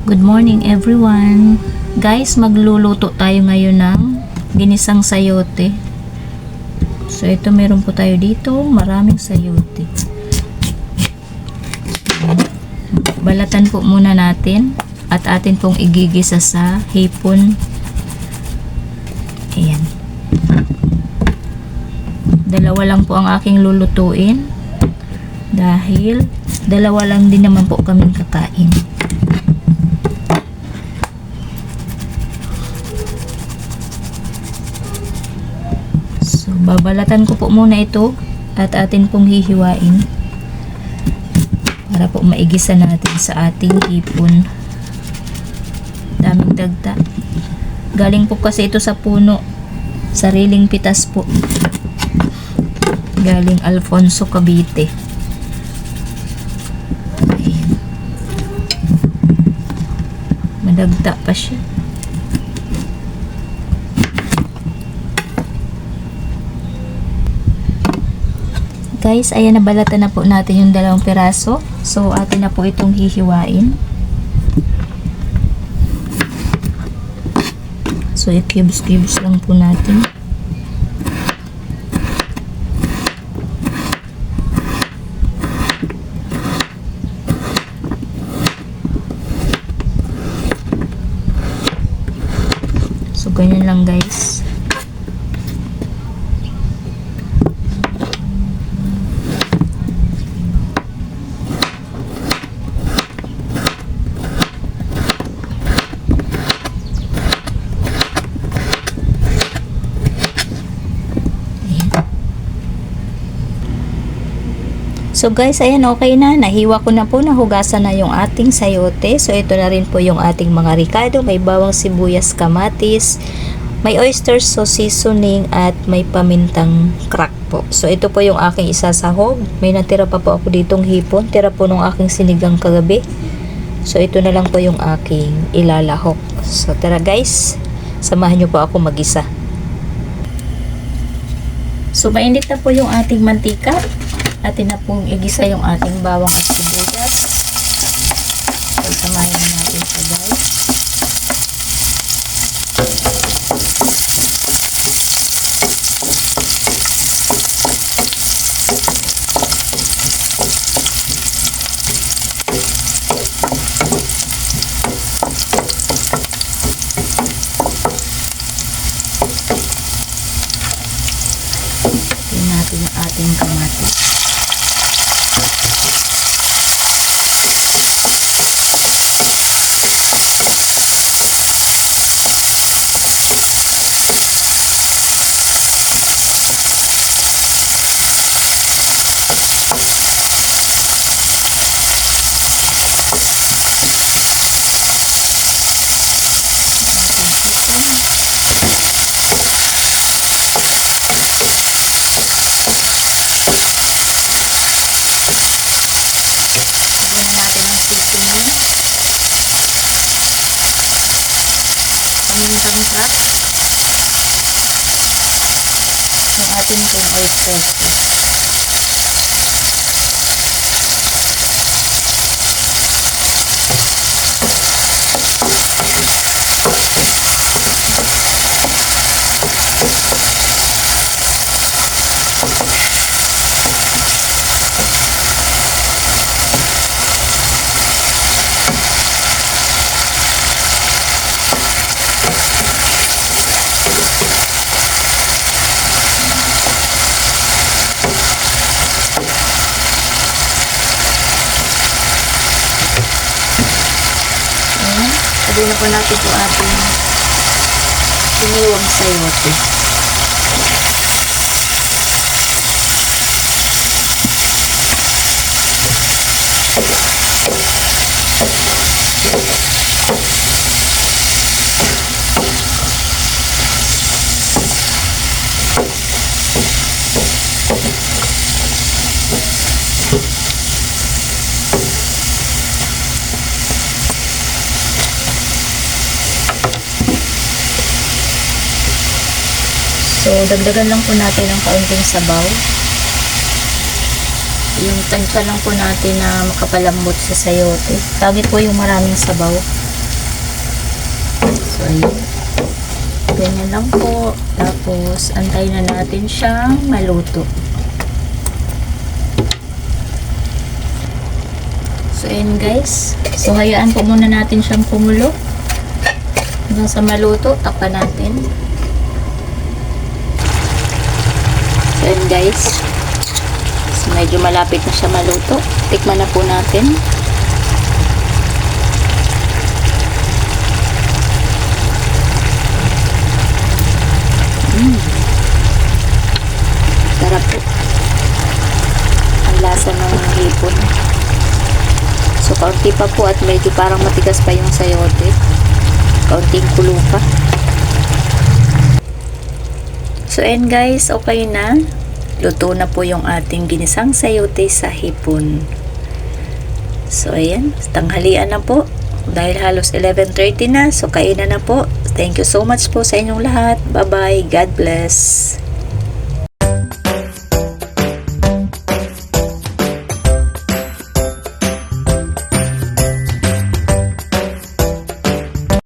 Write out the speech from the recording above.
Good morning everyone. Guys, magluluto tayo ngayon ng ginisang sayote. So ito meron po tayo dito, maraming sayote. Balatan po muna natin at atin pong igigisa sa hipon. Ayan. Dalawa lang po ang aking lulutuin dahil dalawa lang din naman po kaming kakain. So, babalatan ko po muna ito at atin pong hihiwain para po maigisa natin sa ating hipon. Daming dagta. Galing po kasi ito sa puno. Sariling pitas po. Galing Alfonso, Cavite. Ayan. Madagta pa siya. Guys, ayan, nabalatan na po natin yung dalawang piraso. So, atin na po itong hihiwain. So, i-cubes-cubes lang po natin. So, ganyan lang guys. So guys, ayan, okay na. Nahiwa ko na po, nahugasan na yung ating sayote. So ito na rin po yung ating mga ricado. May bawang sibuyas, kamatis, may oyster sauce seasoning, at may pamintang crack po. So ito po yung aking isasahog. May natira pa po ako ditong hipon. Tira po nung aking sinigang kagabi. So ito na lang po yung aking ilalahok. So tara guys, samahan nyo po ako mag-isa. So mainit na po yung ating mantika. Atin na pong igisa yung ating bawang at sibuyas. So, samahin natin siya guys. Tingnan natin yung ating kamatis. Pamintang crack, yung ating pong oyster sauce. Sabihin na po natin po ating siniwang sayote. So, dagdagan lang po natin ng kaunting sabaw. Yung tansya lang po natin na makapalambot sa sayote. Tawid po yung maraming sabaw. ayun. Ganyan lang po. Tapos, antayin na natin siyang maluto. So, ayan guys. So, hayaan po muna natin siyang kumulo. Hanggang sa maluto, takpan natin. So, ayan guys. So, medyo malapit na siya maluto. Tikman na po natin. Sarap po. Ang lasa ng hipon. So, kaunti pa po at medyo parang matigas pa yung sayote. Kaunting kulo pa. So, ayan guys, okay na. Luto na po yung ating ginisang sayote sa hipon. So, ayan. Tanghalian na po. Dahil halos 11:30 na. So, kainan na po. Thank you so much po sa inyong lahat. Bye-bye. God bless.